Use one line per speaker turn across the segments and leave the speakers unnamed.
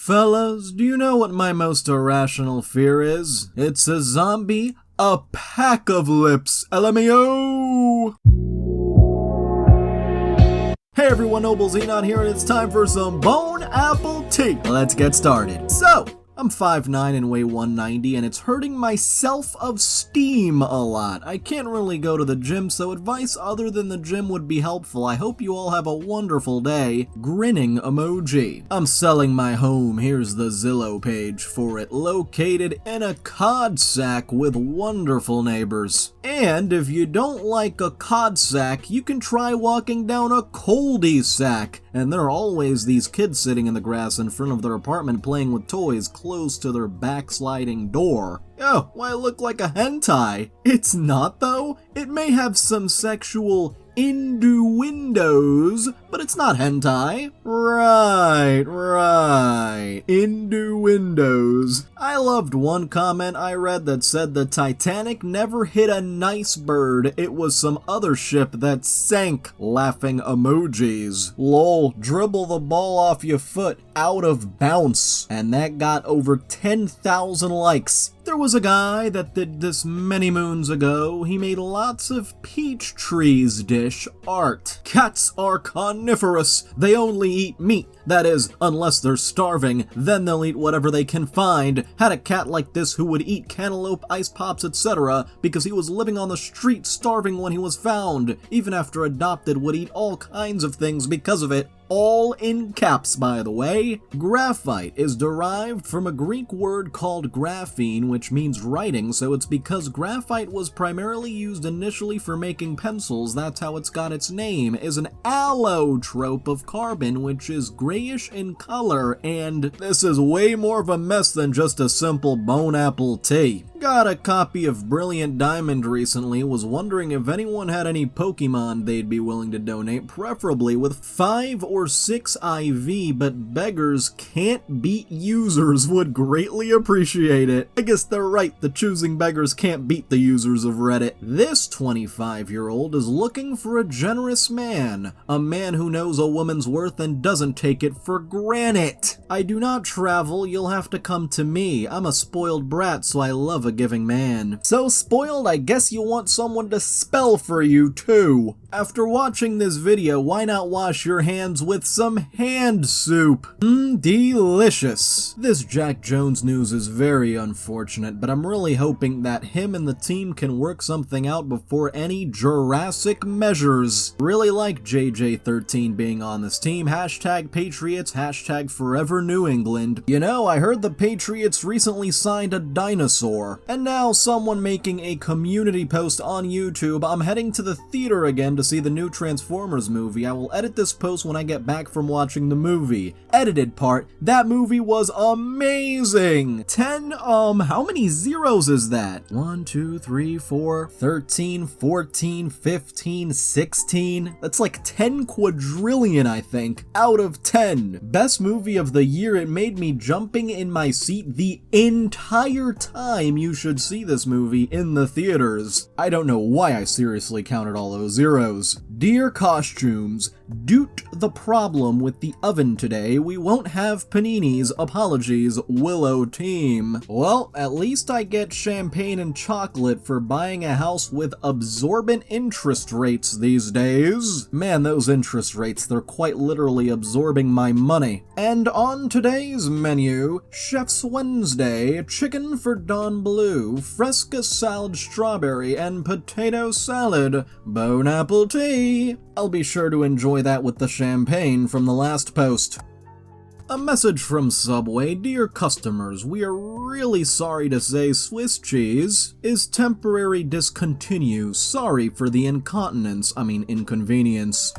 Fellas, do you know what my most irrational fear is? It's a zombie, a pack of lips, LMAO! Hey everyone, Noble Xenon here, and it's time for some BoneAppleTea. Let's get started. So, I'm 5'9" and weigh 190, and it's hurting my self-esteem a lot. I can't really go to the gym, so advice other than the gym would be helpful. I hope you all have a wonderful day. Grinning emoji. I'm selling my home. Here's the Zillow page for it. Located in a cod sack with wonderful neighbors. And if you don't like a cod sack, you can try walking down a coldie sack. And there are always these kids sitting in the grass in front of their apartment playing with toys close to their backsliding door. Oh, why it look like a hentai? It's not though. It may have some sexual innuendos, but it's not hentai. Right. Innuendos. I loved one comment I read that said the Titanic never hit a nice bird, it was some other ship that sank. Laughing emojis. Lol, dribble the ball off your foot, out of bounce. And that got over 10,000 likes. There was a guy that did this many moons ago. He made lots of peach trees dish art. Cats are carnivorous. They only eat meat. That is, unless they're starving, then they'll eat whatever they can find. Had a cat like this who would eat cantaloupe, ice pops, etc. because he was living on the street starving when he was found. Even after adopted, would eat all kinds of things because of it. All in caps, by the way. Graphite is derived from a Greek word called graphene, which means writing, so it's because graphite was primarily used initially for making pencils, that's how it's got its name, is an allotrope of carbon, which is grayish in color, and this is way more of a mess than just a simple BoneAppleTea. Got a copy of Brilliant Diamond recently, was wondering if anyone had any Pokemon they'd be willing to donate, preferably with 5 or 6 IV, but beggars can't beat users would greatly appreciate it. I guess they're right, the choosing beggars can't beat the users of Reddit. This 25-year-old is looking for a generous man, a man who knows a woman's worth and doesn't take it for granted. I do not travel, you'll have to come to me. I'm a spoiled brat, so I love a giving man. So spoiled, I guess you want someone to spell for you too. After watching this video, why not wash your hands with some hand soup? Delicious. This Jack Jones news is very unfortunate, but I'm really hoping that him and the team can work something out before any Jurassic measures. Really like JJ13 being on this team. Hashtag Patriots, hashtag Forever New England. You know, I heard the Patriots recently signed a dinosaur. And now someone making a community post on YouTube. I'm heading to the theater again to see the new Transformers movie. I will edit this post when I get back from watching the movie. Edited part, that movie was amazing! 10, how many zeros is that? 1, 2, 3, 4, 13, 14, 15, 16. That's like 10 quadrillion, I think, out of 10. Best movie of the year, it made me jumping in my seat the entire time. You should see this movie in the theaters. I don't know why I seriously counted all those zeros. Dear costumes, due to the problem with the oven today, we won't have paninis. Apologies, Willow team. Well, at least I get champagne and chocolate for buying a house with absorbent interest rates these days. Man, those interest rates, they're quite literally absorbing my money. And on today's menu, Chef's Wednesday, chicken for Don Blue, Fresca salad strawberry, and potato salad. BoneAppleTea. I'll be sure to enjoy that with the champagne from the last post. A message from Subway. Dear customers, we are really sorry to say Swiss cheese is temporary discontinue. Sorry for the inconvenience.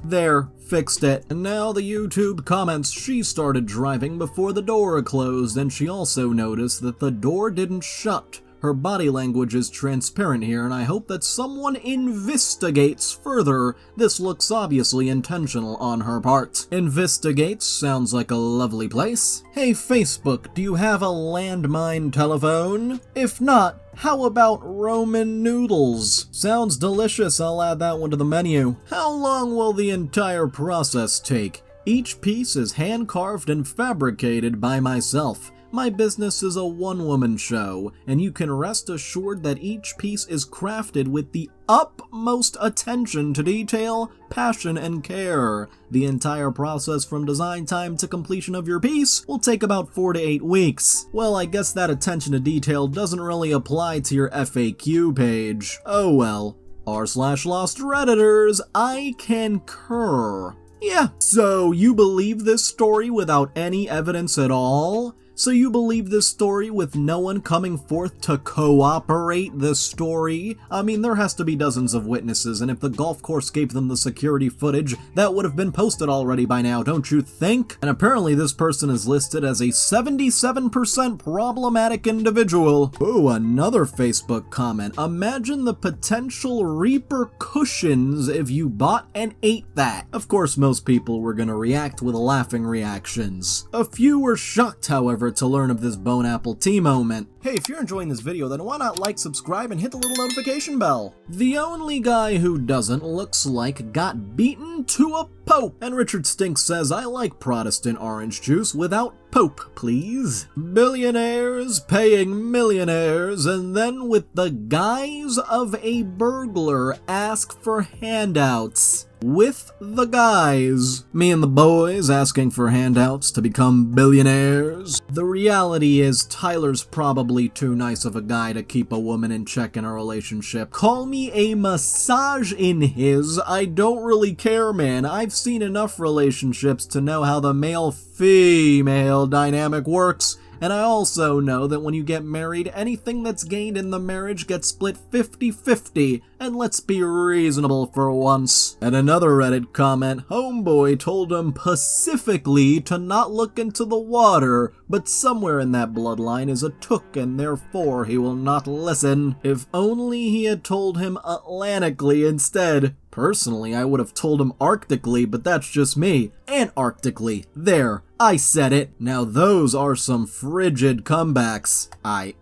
There, fixed it. And now the YouTube comments, she started driving before the door closed, and she also noticed that the door didn't shut. Her body language is transparent here, and I hope that someone investigates further. This looks obviously intentional on her part. Investigates sounds like a lovely place. Hey Facebook, do you have a landmine telephone? If not, how about Roman noodles? Sounds delicious, I'll add that one to the menu. How long will the entire process take? Each piece is hand-carved and fabricated by myself. My business is a one-woman show, and you can rest assured that each piece is crafted with the utmost attention to detail, passion, and care. The entire process from design time to completion of your piece will take about 4 to 8 weeks. Well, I guess that attention to detail doesn't really apply to your FAQ page. Oh well. r/lost Redditors, I concur. Yeah, so you believe this story without any evidence at all? So you believe this story with no one coming forth to corroborate this story? I mean, there has to be dozens of witnesses, and if the golf course gave them the security footage, that would have been posted already by now, don't you think? And apparently this person is listed as a 77% problematic individual. Ooh, another Facebook comment. Imagine the potential repercussions if you bought and ate that. Of course, most people were gonna react with laughing reactions. A few were shocked, however, to learn of this BoneAppleTea moment. Hey, if you're enjoying this video, then why not like, subscribe, and hit the little notification bell? The only guy who doesn't, looks like, got beaten to a pope. And Richard Stink says, I like Protestant orange juice without pope, please. Billionaires paying millionaires, and then with the guise of a burglar ask for handouts. With the guys. Me and the boys asking for handouts to become billionaires. The reality is Tyler's probably too nice of a guy to keep a woman in check in a relationship. Call me a massage in his, I don't really care, man. I've seen enough relationships to know how the male-female dynamic works. And I also know that when you get married, anything that's gained in the marriage gets split 50-50, and let's be reasonable for once. And another Reddit comment, homeboy told him pacifically to not look into the water, but somewhere in that bloodline is a took and therefore he will not listen. If only he had told him Atlantically instead. Personally, I would have told him Arctically, but that's just me. Antarctically. There. I said it. Now those are some frigid comebacks.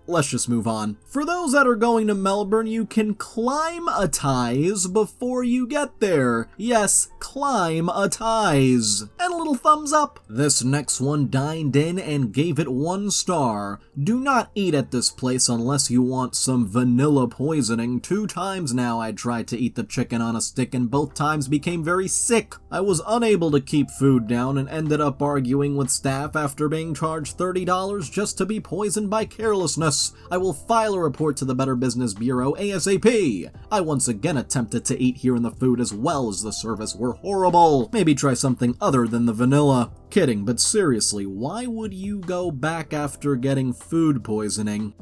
Let's just move on. For those that are going to Melbourne, you can climatize before you get there. Yes, climatize. And a little thumbs up. This next one dined in and gave it 1 star. Do not eat at this place unless you want some vanilla poisoning. 2 times now I tried to eat the chicken on a stick and both times became very sick. I was unable to keep food down and ended up arguing with staff after being charged $30 just to be poisoned by carelessness. I will file a report to the Better Business Bureau ASAP. I once again attempted to eat here and the food as well as the service were horrible. Maybe try something other than the vanilla. Kidding, but seriously, why would you go back after getting food poisoning?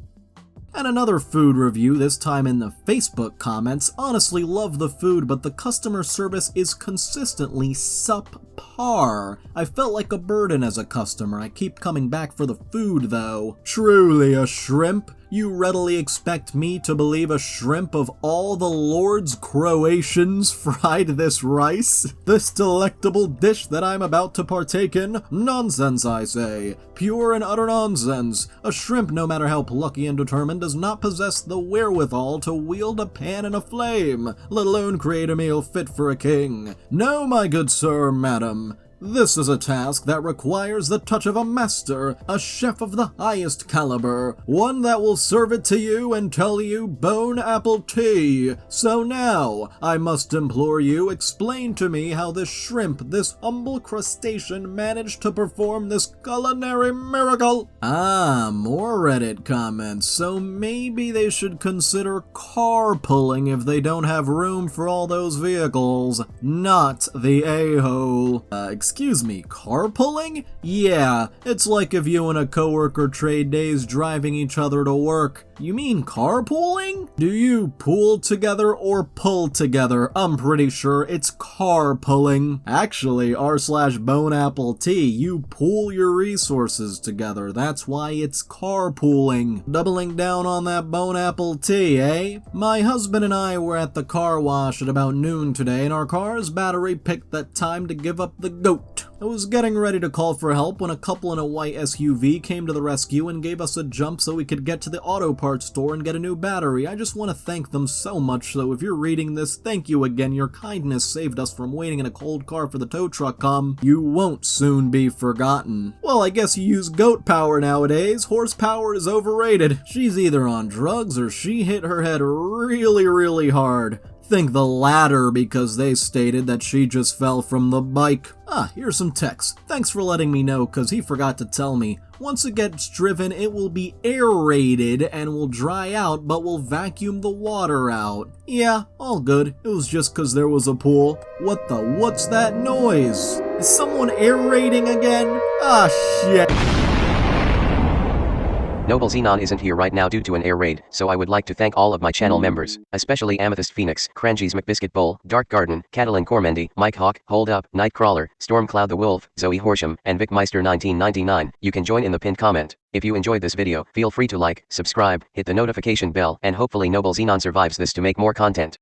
And another food review, this time in the Facebook comments. Honestly love the food, but the customer service is consistently subpar. I felt like a burden as a customer. I keep coming back for the food though. Truly a shrimp? You readily expect me to believe a shrimp of all the Lord's Croatians fried this rice? This delectable dish that I'm about to partake in? Nonsense, I say. Pure and utter nonsense. A shrimp, no matter how plucky and determined, does not possess the wherewithal to wield a pan and a flame, let alone create a meal fit for a king. No, my good sir, madam. This is a task that requires the touch of a master, a chef of the highest caliber, one that will serve it to you and tell you BoneAppleTea. So now, I must implore you, explain to me how this shrimp, this humble crustacean, managed to perform this culinary miracle. More Reddit comments, so maybe they should consider carpooling if they don't have room for all those vehicles. Not the a-hole. Excuse me, carpooling? Yeah, it's like if you and a coworker trade days driving each other to work. You mean carpooling? Do you pool together or pull together? I'm pretty sure it's carpooling. Actually, r/BoneAppleTea, you pool your resources together. That's why it's carpooling. Doubling down on that BoneAppleTea, eh? My husband and I were at the car wash at about noon today, and our car's battery picked that time to give up the goat. out. I was getting ready to call for help when a couple in a white SUV came to the rescue and gave us a jump so we could get to the auto parts store and get a new battery. I just want to thank them so much, so if you're reading this, thank you again. Your kindness saved us from waiting in a cold car for the tow truck come. You won't soon be forgotten. Well, I guess you use goat power nowadays. Horsepower is overrated. She's either on drugs or she hit her head really hard. Think the latter because they stated that she just fell from the bike. Here's some text. Thanks for letting me know, cause he forgot to tell me. Once it gets driven, it will be aerated and will dry out, but will vacuum the water out. Yeah, all good. It was just cause there was a pool. What's that noise? Is someone aerating again? Shit.
Noble Xenon isn't here right now due to an air raid, so I would like to thank all of my channel members, especially Amethyst Phoenix, Crangies McBiscuit Bowl, Dark Garden, Catalan Cormendy, Mike Hawk, Hold Up, Nightcrawler, Stormcloud the Wolf, Zoe Horsham, and VicMeister 1999. You can join in the pinned comment. If you enjoyed this video, feel free to like, subscribe, hit the notification bell, and hopefully Noble Xenon survives this to make more content.